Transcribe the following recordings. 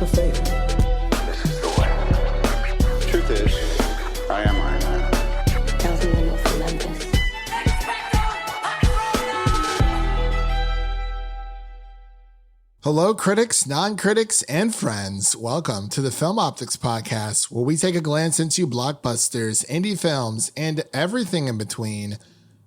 of fate. This is the way. Truth is, I am Iron Man. Tells me when you'll remember this. Hello, critics, non-critics, and friends. Welcome to the Film Optics Podcast, where we take a glance into blockbusters, indie films, and everything in between.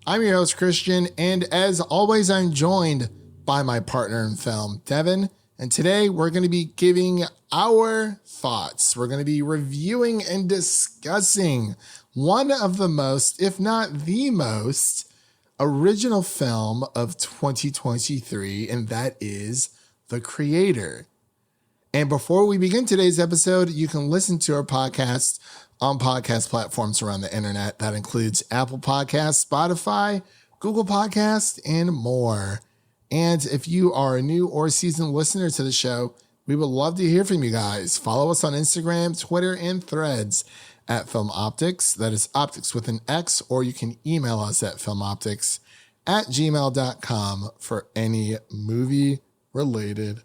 I'm your host, Christian, and as always, I'm joined by my partner in film, Devin. And today, we're going to be giving our thoughts. We're going to be reviewing and discussing one of the most, if not the most, original film of 2023, and that is The Creator. And before we begin today's episode, you can listen to our podcast on podcast platforms around the internet. That includes Apple Podcasts, Spotify, Google Podcasts, and more. And if you are a new or seasoned listener to the show, we would love to hear from you guys. Follow us on Instagram, Twitter, and Threads at Film Optics. That is optics with an X, or you can email us at filmoptics@gmail.com for any movie-related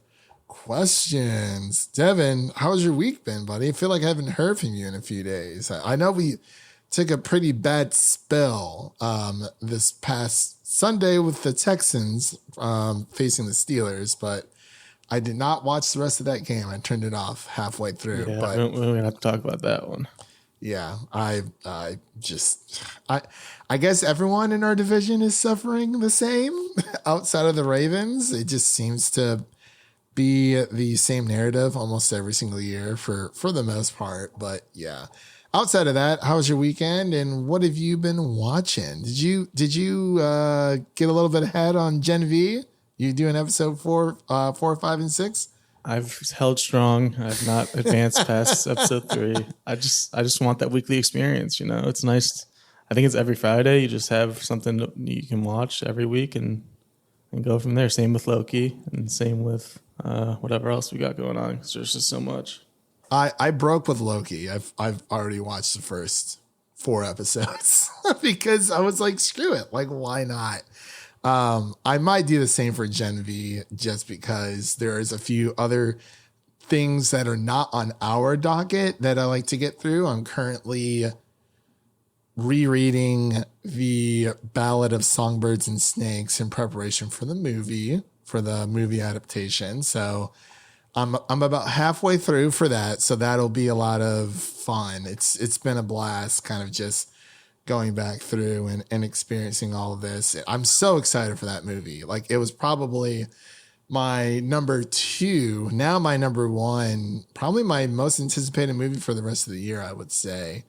questions. Devin, how's your week been, buddy? I feel like I haven't heard from you in a few days. I know we took a pretty bad spill this past Sunday with the Texans facing the Steelers, but I did not watch the rest of that game. I turned it off halfway through. Yeah, but we're going to have to talk about that one. Yeah, I guess everyone in our division is suffering the same outside of the Ravens. It just seems to be the same narrative almost every single year for the most part. But yeah, outside of that, how was your weekend and what have you been watching? Did you get a little bit ahead on Gen V? You doing episode 4, 5, and 6? I've held strong. I've not advanced past episode 3. I just want that weekly experience. You know, it's nice. I think it's every Friday. You just have something that you can watch every week and go from there. Same with Loki and same with whatever else we got going on. Because there's just so much. I broke with Loki. I've already watched the first 4 episodes because I was like, screw it. Like, why not? I might do the same for Gen V just because there's a few other things that are not on our docket that I like to get through. I'm currently rereading the Ballad of Songbirds and Snakes in preparation for the movie adaptation. So I'm about halfway through for that. So that'll be a lot of fun. It's been a blast kind of just going back through and experiencing all of this. I'm so excited for that movie. Like, it was probably my number 2, now my number 1, probably my most anticipated movie for the rest of the year, I would say.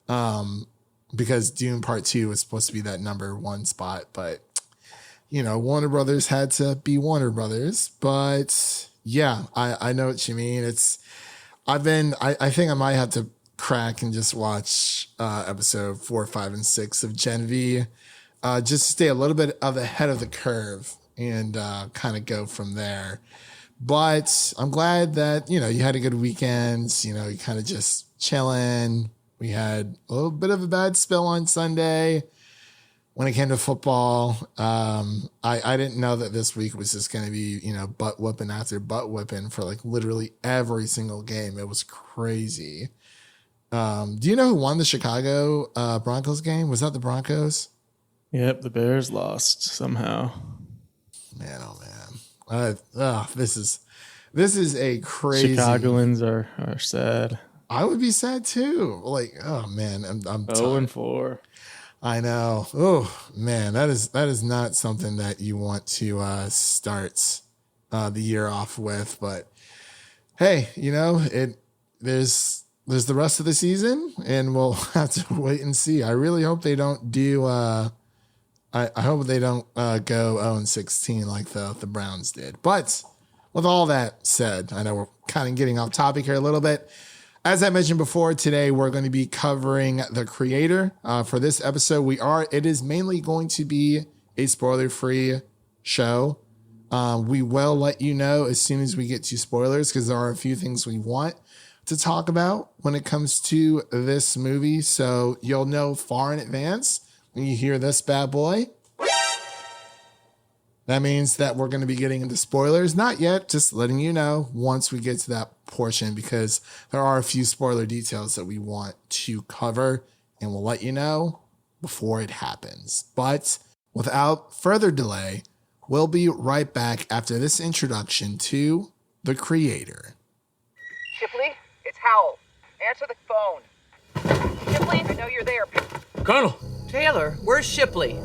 Because Dune Part 2 was supposed to be that number 1 spot, but you know, Warner Brothers had to be Warner Brothers. But yeah, I know what you mean. I think I might have to crack and just watch episode 4, 5, and 6 of Gen V, just to stay a little bit ahead of the curve and kind of go from there. But I'm glad that, you know, you had a good weekend. You know, you kind of just chilling. We had a little bit of a bad spill on Sunday when it came to football. I didn't know that this week was just going to be, you know, butt whipping after butt whipping for like literally every single game. It was crazy. Do you know who won the Chicago Broncos game? Was that the Broncos? Yep, the Bears lost somehow. Man, oh man. This is a crazy. Chicagoans are sad. I would be sad too. Like, oh man, I'm 0-4. I know. Oh man, that is not something that you want to start the year off with. But hey, you know, there's the rest of the season, and we'll have to wait and see. I really hope they don't do. I hope they don't go 0-16 like the Browns did. But with all that said, I know we're kind of getting off topic here a little bit. As I mentioned before, today we're going to be covering The Creator. For this episode, it is mainly going to be a spoiler-free show. We will let you know as soon as we get to spoilers, because there are a few things we want to talk about when it comes to this movie. So you'll know far in advance when you hear this bad boy. That means that we're going to be getting into spoilers. Not yet, just letting you know once we get to that portion because there are a few spoiler details that we want to cover, and we'll let you know before it happens. But without further delay, we'll be right back after this introduction to the creator. Shipley, it's Howell. Answer the phone. Shipley, I know you're there. Colonel! Taylor, where's Shipley?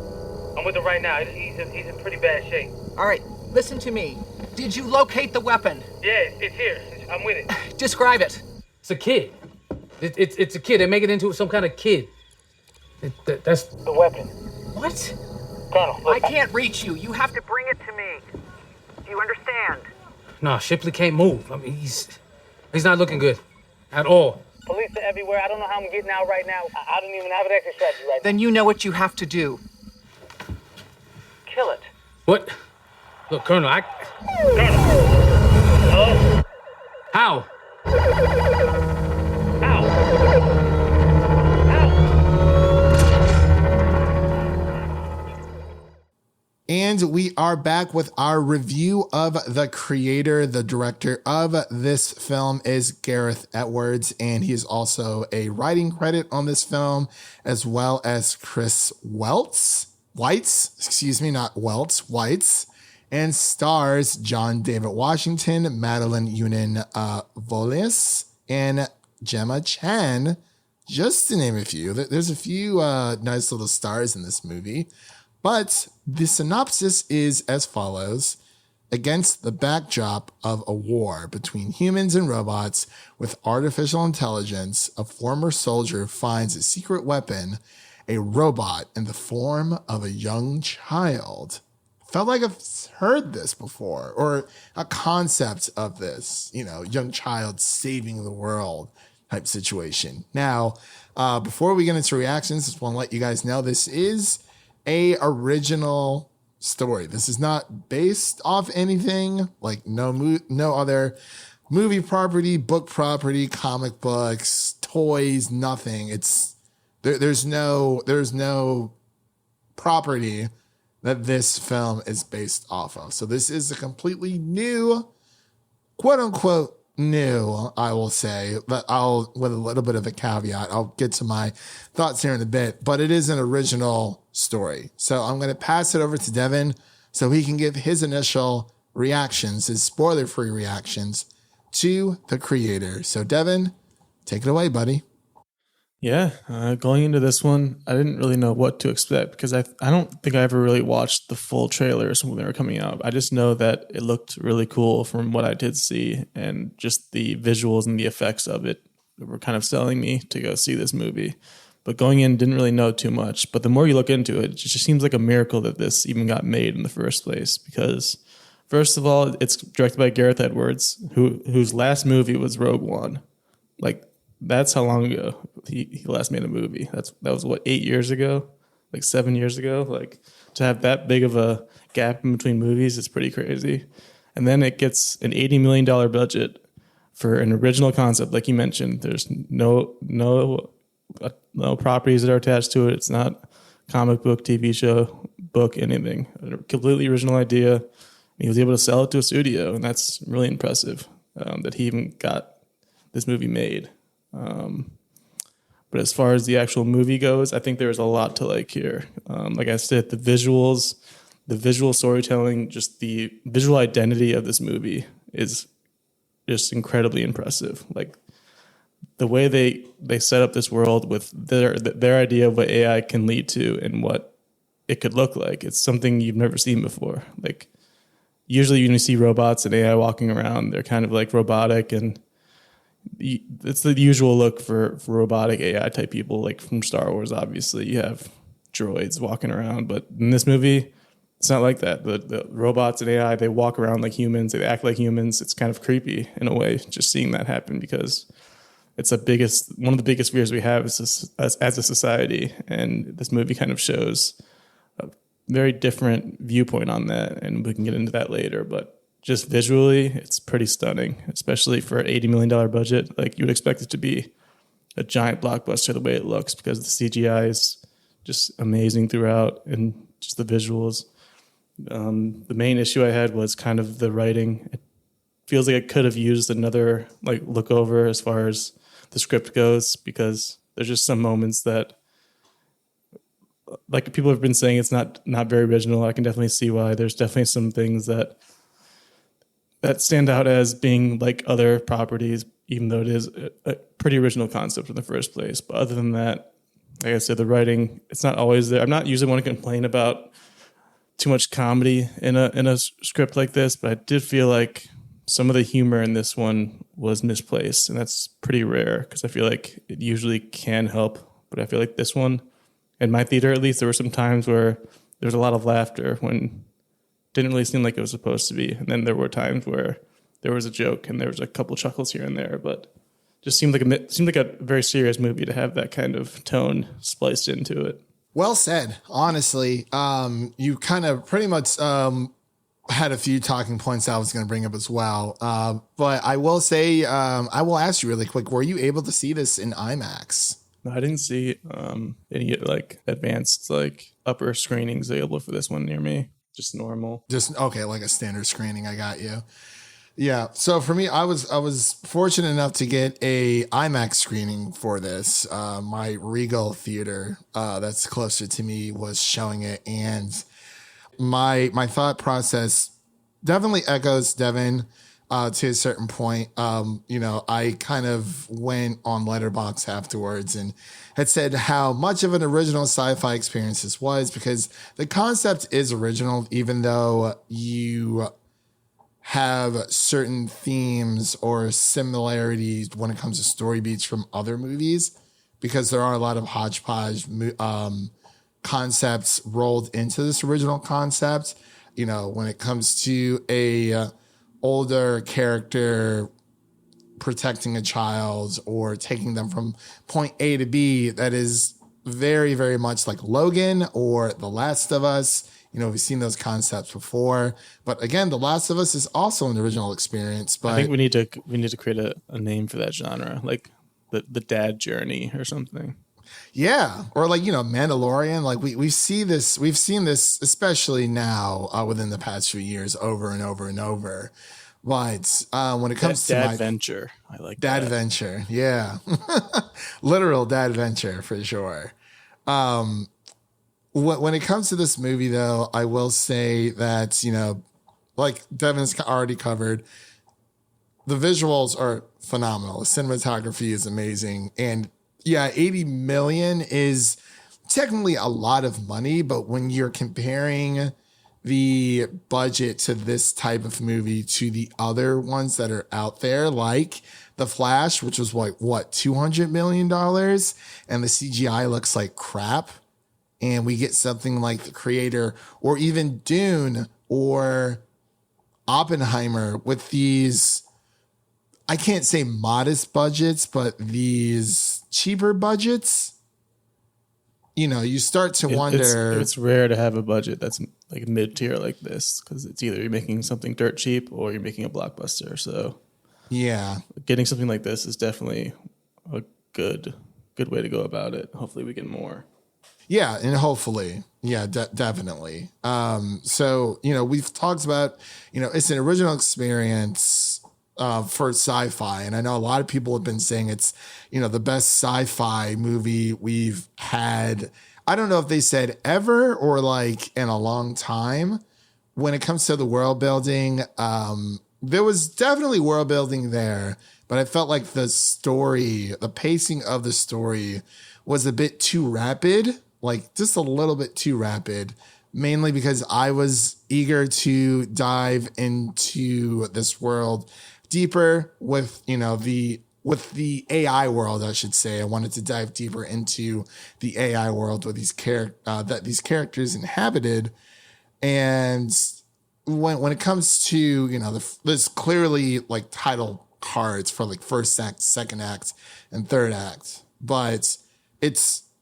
I'm with him right now. He's in pretty bad shape. All right, listen to me. Did you locate the weapon? Yeah, it's here. I'm with it. Describe it. It's a kid. It's a kid. They make it into some kind of kid. That's the weapon. What? Colonel, look. I can't reach you. You have to bring it to me. Do you understand? No, Shipley can't move. I mean, he's not looking good. At all. Police are everywhere. I don't know how I'm getting out right now. I don't even have an exit strategy right now. Then you know what you have to do. Kill it. What? Look, Colonel, Colonel! Hello? How? And we are back with our review of the creator. The director of this film is Gareth Edwards, and he is also a writing credit on this film, as well as Chris Weitz, and stars John David Washington, Madeleine Yuna Voyles, and Gemma Chan, just to name a few. There's a few nice little stars in this movie. But the synopsis is as follows. Against the backdrop of a war between humans and robots with artificial intelligence, a former soldier finds a secret weapon, a robot in the form of a young child. Felt like I've heard this before, or a concept of this, young child saving the world type situation. Now, before we get into reactions, just want to let you guys know this is a original story. This is not based off anything, like no other movie property, book property, comic books, toys, nothing. It's there's no property that this film is based off of. So this is a completely new, quote unquote new, I will say, but with a little bit of a caveat. I'll get to my thoughts here in a bit, but it is an original story. So I'm going to pass it over to Devin so he can give his initial reactions, his spoiler-free reactions to the creator. So Devin, take it away, buddy. Yeah, going into this one, I didn't really know what to expect because I don't think I ever really watched the full trailers when they were coming out. I just know that it looked really cool from what I did see, and just the visuals and the effects of it were kind of selling me to go see this movie. But going in, didn't really know too much. But the more you look into it, it just seems like a miracle that this even got made in the first place. Because first of all, it's directed by Gareth Edwards, whose last movie was Rogue One. Like, that's how long ago he last made a movie. That was what, 8 years ago, like 7 years ago. Like, to have that big of a gap in between movies is pretty crazy. And then it gets an $80 million budget for an original concept, like you mentioned. There's no properties that are attached to it. It's not comic book, TV show, book, anything. A completely original idea. He was able to sell it to a studio, and that's really impressive that he even got this movie made. But as far as the actual movie goes, I think there's a lot to like here. Like I said, the visuals, the visual storytelling, just the visual identity of this movie is just incredibly impressive. Like the way they set up this world with their idea of what AI can lead to and what it could look like. It's something you've never seen before. Like usually when you see robots and AI walking around, they're kind of like robotic, and it's the usual look for robotic AI type people, like from Star Wars. Obviously, you have droids walking around, but in this movie, it's not like that. The robots and AI, they walk around like humans, they act like humans. It's kind of creepy in a way, just seeing that happen, because it's one of the biggest fears we have as a society, and this movie kind of shows a very different viewpoint on that, and we can get into that later. But just visually, it's pretty stunning, especially for an $80 million budget. Like, you would expect it to be a giant blockbuster the way it looks, because the CGI is just amazing throughout, and just the visuals. The main issue I had was kind of the writing. feels like it could have used another like look over as far as the script goes, because there's just some moments that, like, people have been saying it's not very original. I can definitely see why. There's definitely some things that stand out as being like other properties, even though it is a pretty original concept in the first place. But other than that, like I said, the writing, it's not always there. I'm not usually one to complain about too much comedy in a script like this, but I did feel like some of the humor in this one was misplaced, and that's pretty rare because I feel like it usually can help. But I feel like this one, in my theater at least, there were some times where there was a lot of laughter when it didn't really seem like it was supposed to be. And then there were times where there was a joke and there was a couple chuckles here and there, but just seemed like a very serious movie to have that kind of tone spliced into it. Well said. Honestly, you kind of pretty much had a few talking points I was going to bring up as well. But I will say, I will ask you really quick, were you able to see this in IMAX? No, I didn't see any like advanced like upper screenings available for this one near me. Just normal. Just okay, like a standard screening. I got you. Yeah. So for me, I was fortunate enough to get a IMAX screening for this. My Regal theater that's closer to me was showing it, and my thought process definitely echoes Devin to a certain point. I kind of went on Letterboxd afterwards and had said how much of an original sci-fi experience this was, because the concept is original, even though you have certain themes or similarities when it comes to story beats from other movies, because there are a lot of hodgepodge concepts rolled into this original concept. When it comes to a older character protecting a child or taking them from point A to B, that is very, very much like Logan or The Last of Us. We've seen those concepts before, but again, The Last of Us is also an original experience. But I think we need to create a name for that genre, like the dad journey or something. Yeah, or like Mandalorian. Like we've seen this, especially now within the past few years, over and over and over. But when it comes to dad venture, I like dad that. venture. Yeah, literal dad venture for sure. When it comes to this movie, though, I will say that, like Devin's already covered, the visuals are phenomenal. The cinematography is amazing. And yeah, 80 million is technically a lot of money, but when you're comparing the budget to this type of movie to the other ones that are out there, like The Flash, which was like, $200 million, and the CGI looks like crap. And we get something like The Creator or even Dune or Oppenheimer with these, I can't say modest budgets, but these cheaper budgets. You start to wonder. It's rare to have a budget that's like mid-tier like this, because it's either you're making something dirt cheap or you're making a blockbuster. So yeah, getting something like this is definitely a good way to go about it. Hopefully we get more. Yeah, and hopefully, yeah, definitely. So, we've talked about, it's an original experience for sci-fi. And I know a lot of people have been saying it's, the best sci-fi movie we've had. I don't know if they said ever or like in a long time. When it comes to the world building, there was definitely world building there, but I felt like the pacing of the story was a bit too rapid. Like just a little bit too rapid, mainly because I was eager to dive into this world deeper with, the AI world, I should say. I wanted to dive deeper into the AI world with these that these characters inhabited. And when it comes to, there's clearly like title cards for like first act, second act, and third act, but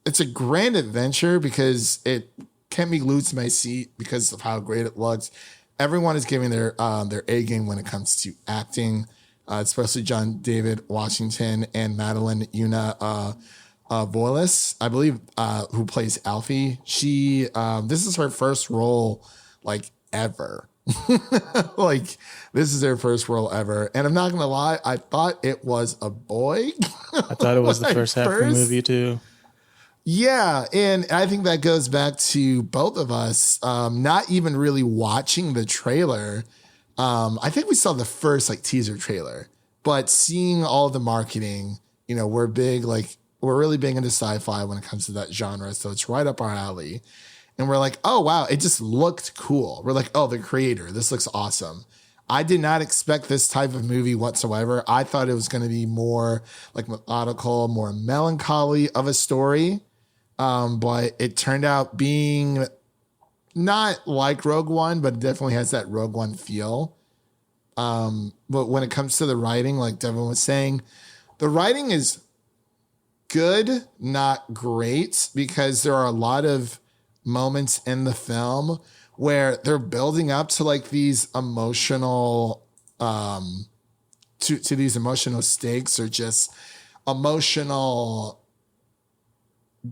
it's a grand adventure because it kept me glued to my seat because of how great it looks. Everyone is giving their A game when it comes to acting, especially John David Washington and Madeleine Yuna Voyles, I believe, who plays Alfie. She this is her first role like ever. Like, this is their first role ever. And I'm not going to lie, I thought it was a boy. I thought it was the first half of the movie too. Yeah, and I think that goes back to both of us not even really watching the trailer. I think we saw the first like teaser trailer, but seeing all the marketing, you know, we're really big into sci-fi when it comes to that genre, so it's right up our alley. And we're like, oh wow, it just looked cool. We're like, oh, the creator, this looks awesome. I did not expect this type of movie whatsoever. I thought it was going to be more like methodical, more melancholy of a story. But it turned out being not like Rogue One, but it definitely has that Rogue One feel. But when it comes to the writing, like Devin was saying, the writing is good, not great, because there are a lot of moments in the film where they're building up to like these emotional, to these emotional stakes or just emotional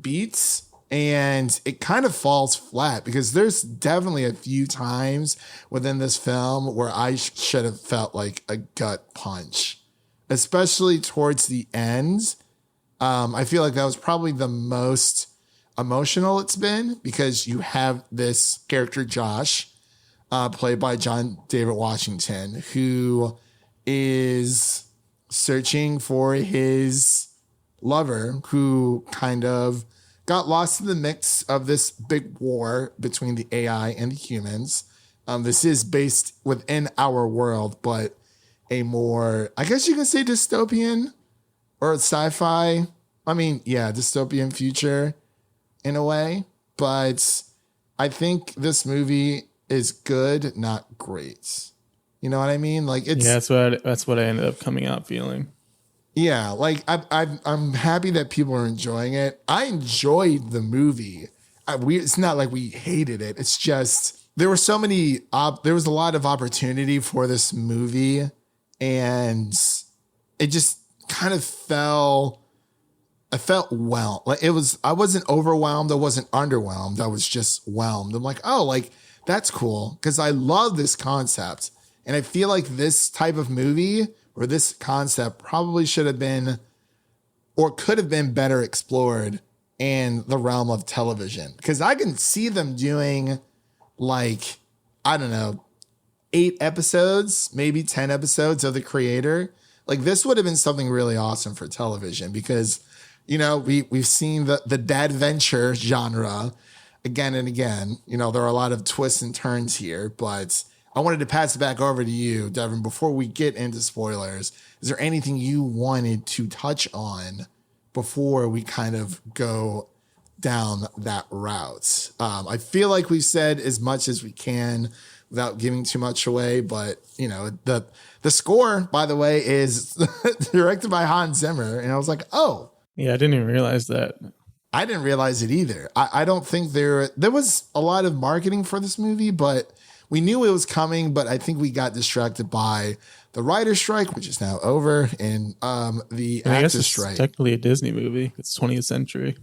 beats, and it kind of falls flat because there's definitely a few times within this film where I should have felt like a gut punch, especially towards the end. I feel like that was probably the most emotional it's been because you have this character, Josh, played by John David Washington, who is searching for his lover who kind of got lost in the mix of this big war between the AI and the humans. This is based within our world, but a more, I guess you can say dystopian or sci-fi. I mean, yeah, dystopian future in a way, but I think this movie is good, not great. You know what I mean? Like it's that's what I ended up coming out feeling. Yeah, like I'm happy that people are enjoying it. I enjoyed the movie. It's not like we hated it. It's just there were so many. There was a lot of opportunity for this movie, and it just kind of fell. I felt like it was. I wasn't overwhelmed. I wasn't underwhelmed. I was just whelmed. I'm like, oh, like that's cool because I love this concept, and I feel like this type of movie. Or this concept probably should have been or could have been better explored in the realm of television. Because I can see them doing like, I don't know, 8 episodes, maybe 10 episodes of The Creator. Like this would have been something really awesome for television because, you know, we've seen the dad venture genre again and again. You know, there are a lot of twists and turns here, but I wanted to pass it back over to you, Devin, before we get into spoilers. Is there anything you wanted to touch on before we kind of go down that route? I feel like we've said as much as we can without giving too much away, but you know, the score, by the way, is directed by Hans Zimmer. And I was like, oh. Yeah, I didn't even realize that. I didn't realize it either. I don't think there was a lot of marketing for this movie, but we knew it was coming, but I think we got distracted by the writer's strike, which is now over, and the actor's strike. It's technically a Disney movie. It's 20th century.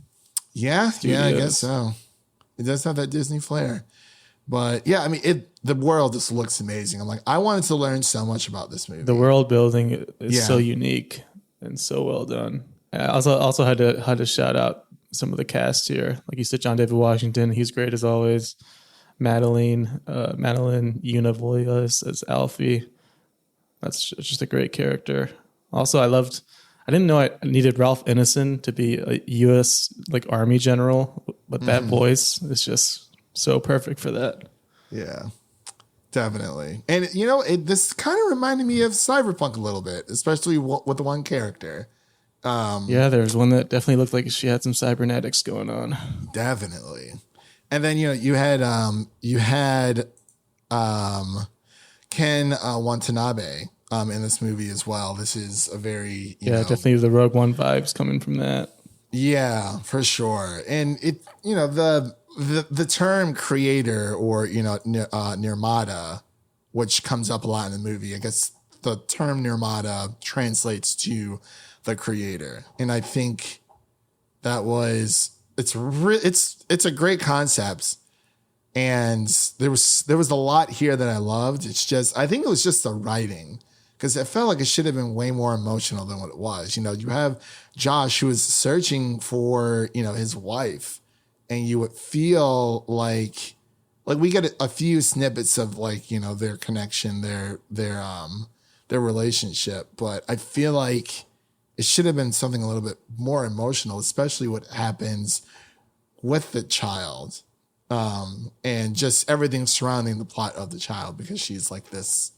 Yeah, Studios. yeah, I guess so. It does have that Disney flair. But yeah, I mean, the world just looks amazing. I'm like, I wanted to learn so much about this movie. The world building is so unique and so well done. I also had to shout out some of the cast here. Like you said, John David Washington, he's great as always. Madeleine Yuna Voyles as Alfie. That's just a great character. Also, I didn't know I needed Ralph Ineson to be a U.S. like Army general, but that voice is just so perfect for that. Yeah, definitely. And you know, this kind of reminded me of Cyberpunk a little bit, especially with the one character. Yeah, there's one that definitely looked like she had some cybernetics going on. Definitely. And then, you know, you had Ken Watanabe in this movie as well. This is a very, you know, definitely the Rogue One vibes coming from that. Yeah, for sure. And it, you know, the term creator or, you know, nirmata, which comes up a lot in the movie, I guess the term nirmata translates to the creator. And I think that was, it's a great concept. And there was a lot here that I loved. It's just, I think it was just the writing, because it felt like it should have been way more emotional than what it was. You know, you have Josh who is searching for, you know, his wife, and you would feel like we get a few snippets of, like, you know, their connection, their relationship. But I feel like it should have been something a little bit more emotional, especially what happens with the child. And just everything surrounding the plot of the child, because she's like this,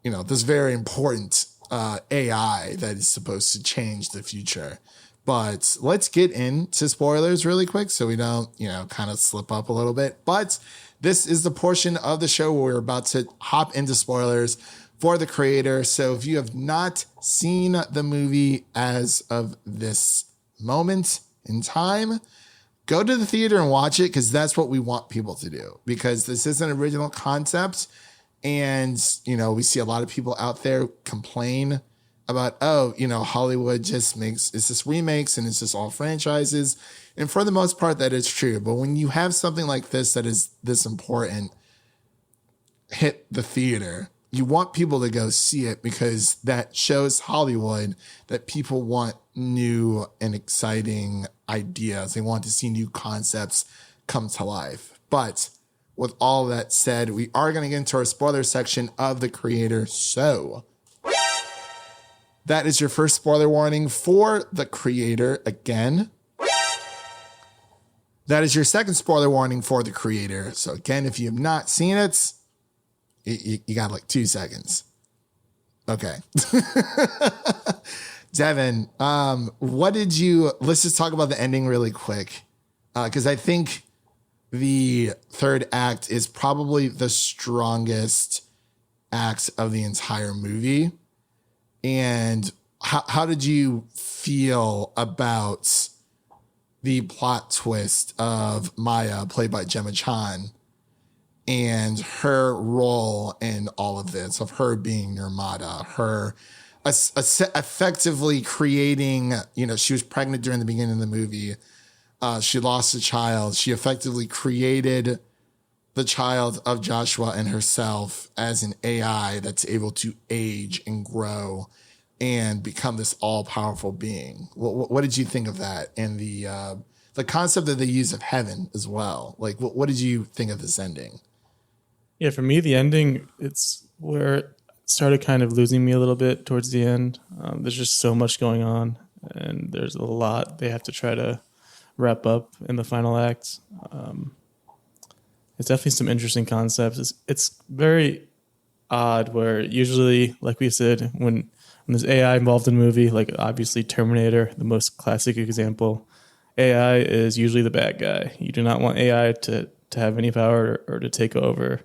you know, this very important AI that is supposed to change the future. But let's get into spoilers really quick so we don't, you know, kind of slip up a little bit. But this is the portion of the show where we're about to hop into spoilers for the creator. So if you have not seen the movie as of this moment in time, go to the theater and watch it, because that's what we want people to do, because this is an original concept. And, you know, we see a lot of people out there complain about, oh, you know, Hollywood just it's just remakes and it's just all franchises. And for the most part, that is true. But when you have something like this that is this important hit the theater, you want people to go see it, because that shows Hollywood that people want new and exciting ideas. They want to see new concepts come to life. But with all that said, we are going to get into our spoiler section of the creator. So that is your first spoiler warning for the creator again. That is your second spoiler warning for the creator. So again, if you have not seen it, you got like 2 seconds. Okay. Devin, let's just talk about the ending really quick. Because I think the third act is probably the strongest act of the entire movie. And how did you feel about the plot twist of Maya, played by Gemma Chan, and her role in all of this, of her being Nirmata, her effectively creating, you know, she was pregnant during the beginning of the movie. She lost a child. She effectively created the child of Joshua and herself as an AI that's able to age and grow and become this all-powerful being. What did you think of that? And the concept that they use of heaven as well. Like, what did you think of this ending? Yeah, for me, the ending, it's where it started kind of losing me a little bit towards the end. There's just so much going on, and there's a lot they have to try to wrap up in the final act. It's definitely some interesting concepts. It's very odd where usually, like we said, when there's AI involved in a movie, like obviously Terminator, the most classic example, AI is usually the bad guy. You do not want AI to have any power or to take over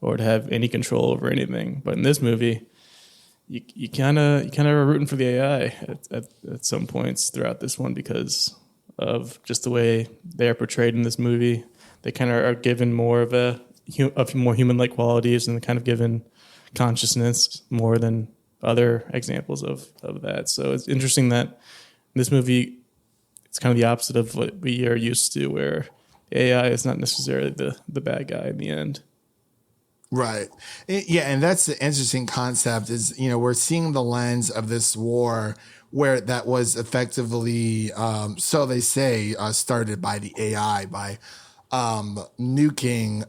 or to have any control over anything. But in this movie, you kind of are rooting for the AI at some points throughout this one, because of just the way they are portrayed in this movie. They kind of are given more of more human-like qualities, and kind of given consciousness more than other examples of that. So it's interesting that in this movie, it's kind of the opposite of what we are used to, where AI is not necessarily the bad guy in the end. Right. Yeah, and that's the interesting concept is, you know, we're seeing the lens of this war where that was effectively, so they say, started by the AI, by nuking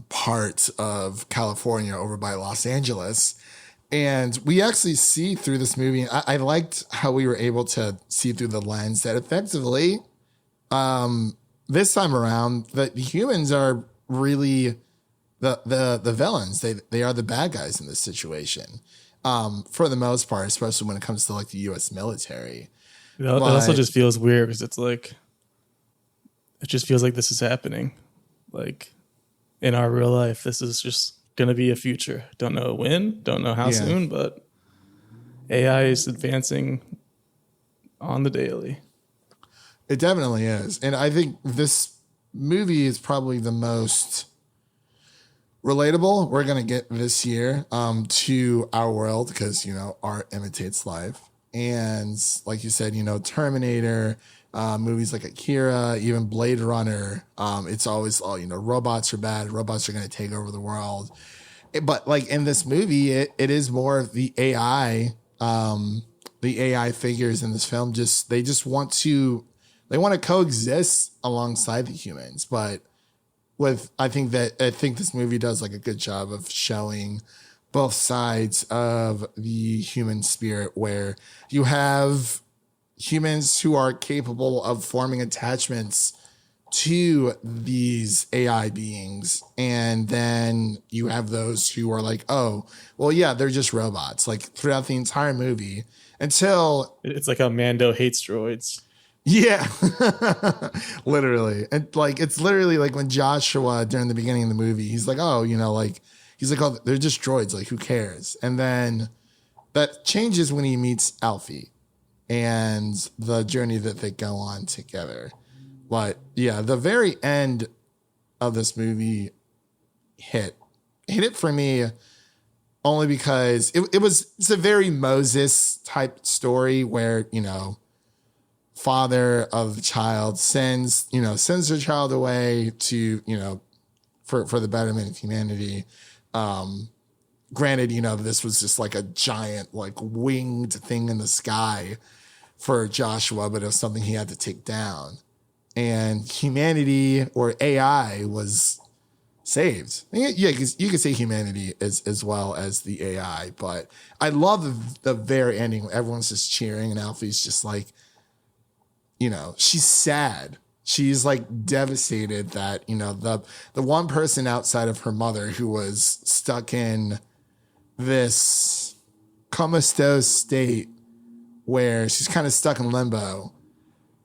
part of California over by Los Angeles. And we actually see through this movie, I liked how we were able to see through the lens that effectively, this time around, the humans are really the villains. They are the bad guys in this situation, for the most part, especially when it comes to like the U.S. military. It also just feels weird because it's like, it just feels like this is happening, like in our real life. This is just going to be a future. Don't know when, don't know how soon, but AI is advancing on the daily. It definitely is. And I think this movie is probably the most relatable we're going to get this year to our world, because, you know, art imitates life. And like you said, you know, Terminator movies like Akira, even Blade Runner. It's always, robots are bad. Robots are going to take over the world. But like in this movie, it is more of the AI. The AI figures in this film they want to coexist alongside the humans. But I think this movie does like a good job of showing both sides of the human spirit, where you have humans who are capable of forming attachments to these AI beings. And then you have those who are like, oh, well, yeah, they're just robots, like throughout the entire movie until it's like how Mando hates droids. Yeah, literally. And like, it's literally like when Joshua during the beginning of the movie, he's like, oh, he's like, oh, they're just droids. Like, who cares? And then that changes when he meets Alfie and the journey that they go on together. But yeah, the very end of this movie hit it for me only because it's a very Moses type story where, father of the child sends their child away to, for the betterment of humanity. Granted, this was just like a giant, like winged thing in the sky for Joshua, but it was something he had to take down. And humanity, or AI, was saved. Yeah, you could say humanity as well as the AI, but I love the very ending when everyone's just cheering and Alfie's just like, she's sad. She's like devastated that, the one person outside of her mother who was stuck in this comatose state where she's kind of stuck in limbo.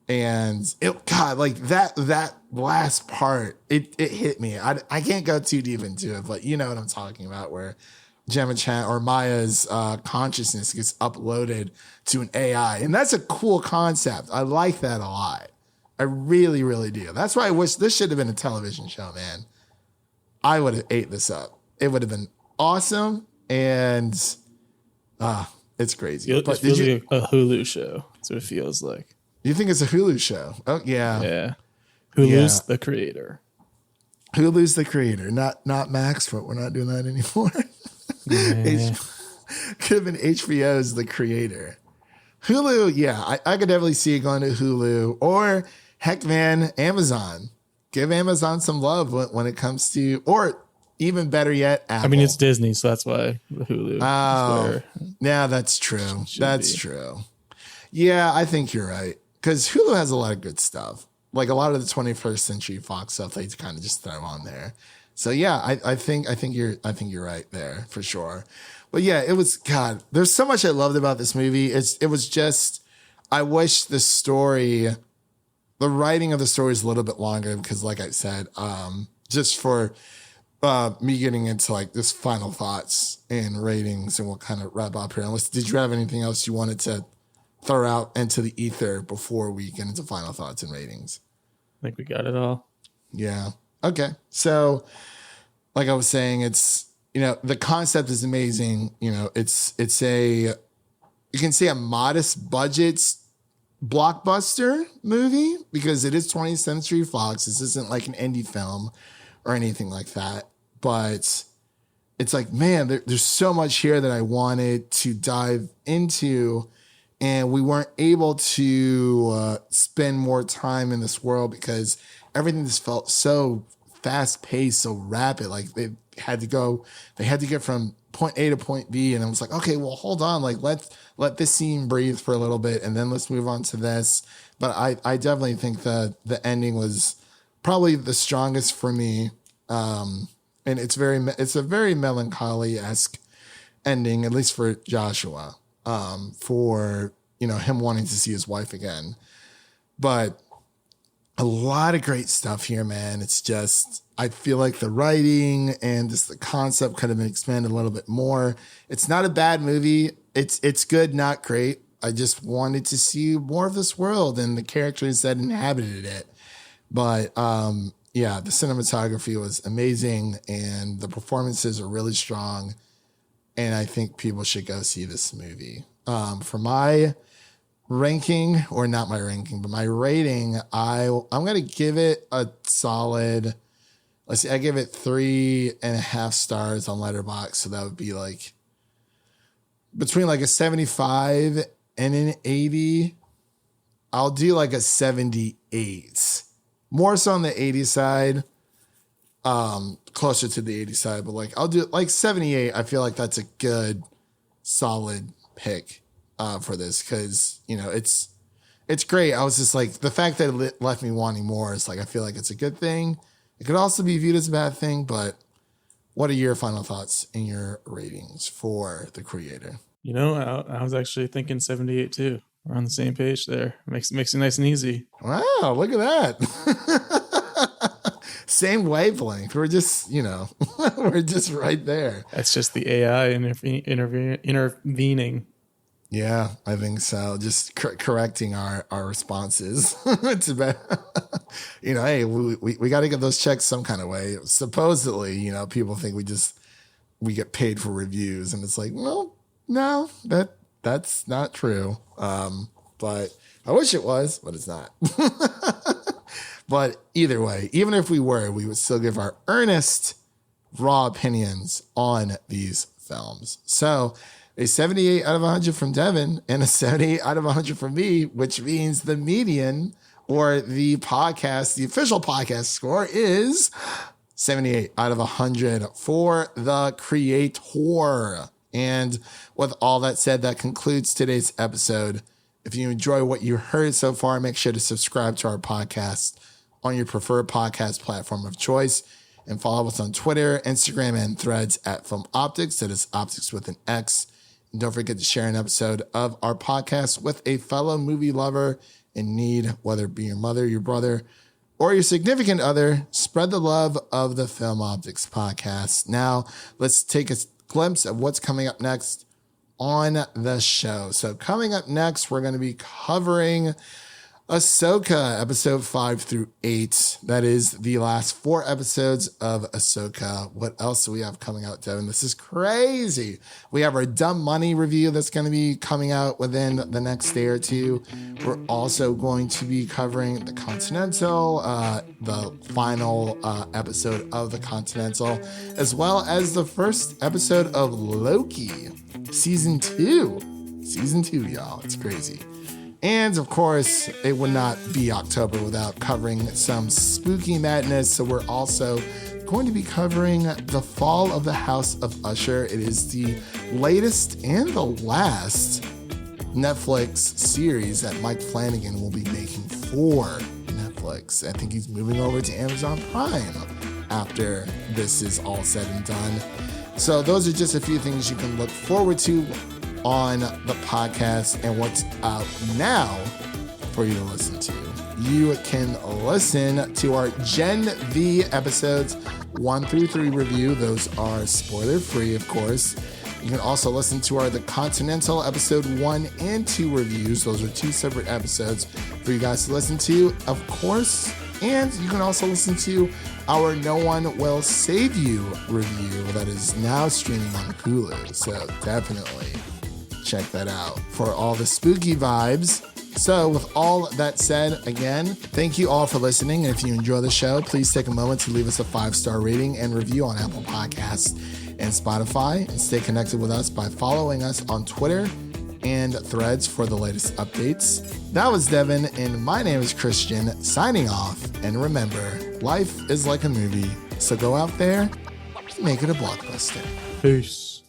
And that last part, it hit me. I can't go too deep into it, but you know what I'm talking about, where Gemma Chan or Maya's consciousness gets uploaded to an AI. And that's a cool concept. I like that a lot. I really, really do. That's why I wish this should have been a television show, man. I would have ate this up. It would have been awesome. And it's crazy. It feels like a Hulu show. That's what it feels like. You think it's a Hulu show? Oh, yeah. Yeah. Hulu's the creator. Hulu's the creator, not Max, but we're not doing that anymore. Yeah. Could have been HBO's the creator. Hulu, yeah, I could definitely see it going to Hulu, or heck, man, Amazon. Give Amazon some love when it comes to, or even better yet, Apple. I mean, it's Disney, so that's why Hulu. Oh, yeah, that's true. That's true. Yeah, I think you're right. Because Hulu has a lot of good stuff. Like a lot of the 21st Century Fox stuff, they kind of just throw on there. So yeah, I think you're right there for sure. But yeah, it was, God, there's so much I loved about this movie. It was just, I wish the writing of the story is a little bit longer because, like I said, just for me getting into like this final thoughts and ratings, and we'll kind of wrap up here. Unless, did you have anything else you wanted to throw out into the ether before we get into final thoughts and ratings? I think we got it all. Yeah. Okay. So like I was saying, it's, the concept is amazing. It's you can say a modest budget blockbuster movie because it is 20th Century Fox. This isn't like an indie film or anything like that, but it's like, man, there's so much here that I wanted to dive into. And we weren't able to spend more time in this world because everything just felt so fast paced, so rapid. Like they had to get from point A to point B. And I was like, okay, well, hold on. Like, let this scene breathe for a little bit and then let's move on to this. But I definitely think the ending was probably the strongest for me. And it's a very melancholy-esque ending, at least for Joshua. For him wanting to see his wife again, but a lot of great stuff here, man. It's just, I feel like the writing and just the concept could have been expanded a little bit more. It's not a bad movie. It's good, not great. I just wanted to see more of this world and the characters that inhabited it. But yeah, the cinematography was amazing and the performances are really strong. And I think people should go see this movie. For my ranking, or not my ranking, but my rating, I'm going to give it a solid, let's see, I give it 3.5 stars on Letterboxd. So that would be like between like a 75 and an 80. I'll do like a 78. More so on the 80 side, closer to the 80 side, but like I'll do like 78. I feel like that's a good, solid pick for this, because it's great. I was just like, the fact that it left me wanting more is like, I feel like it's a good thing. It could also be viewed as a bad thing, but what are your final thoughts and your ratings for The Creator? I was actually thinking 78 too. We're on the same page there. Makes it nice and easy. Wow, look at that. Same wavelength. We're just, we're just right there. That's just the AI intervening. Yeah, I think so. Just correcting our responses. It's about, hey, we got to get those checks some kind of way. Supposedly, people think we get paid for reviews, and it's like, well, no, that's not true. But I wish it was, but it's not. But either way, even if we were, we would still give our earnest, raw opinions on these films. So a 78 out of 100 from Devin and a 78 out of 100 from me, which means the median, or the official podcast score is 78 out of 100 for The Creator. And with all that said, that concludes today's episode. If you enjoy what you heard so far, make sure to subscribe to our podcast on your preferred podcast platform of choice, and follow us on Twitter, Instagram, and Threads at Film Optics. That is Optics with an X. And don't forget to share an episode of our podcast with a fellow movie lover in need, whether it be your mother, your brother, or your significant other. Spread the love of the Film Optics podcast. Now, let's take a glimpse of what's coming up next on the show. So coming up next, we're going to be covering Ahsoka, episode 5 through 8. That is the last 4 episodes of Ahsoka. What else do we have coming out, Devin? This is crazy. We have our Dumb Money review that's going to be coming out within the next day or two. We're also going to be covering The Continental, the final episode of The Continental, as well as the first episode of Loki, season 2. Season 2, y'all. It's crazy. And of course, it would not be October without covering some spooky madness. So we're also going to be covering The Fall of the House of Usher. It is the latest and the last Netflix series that Mike Flanagan will be making for Netflix. I think he's moving over to Amazon Prime after this is all said and done. So those are just a few things you can look forward to on the podcast. And what's out now for you to listen to. You can listen to our Gen V episodes 1 through 3 review. Those are spoiler free, of course. You can also listen to our The Continental episode 1 and 2 reviews. Those are 2 separate episodes for you guys to listen to, of course. And you can also listen to our No One Will Save You review that is now streaming on Hulu. So definitely check that out for all the spooky vibes. So with all that said, again, thank you all for listening. And if you enjoy the show, please take a moment to leave us a 5-star rating and review on Apple Podcasts and Spotify, and stay connected with us by following us on Twitter and Threads for the latest updates. That was Devin, and my name is Christian, signing off. And remember, life is like a movie, so go out there and make it a blockbuster. Peace.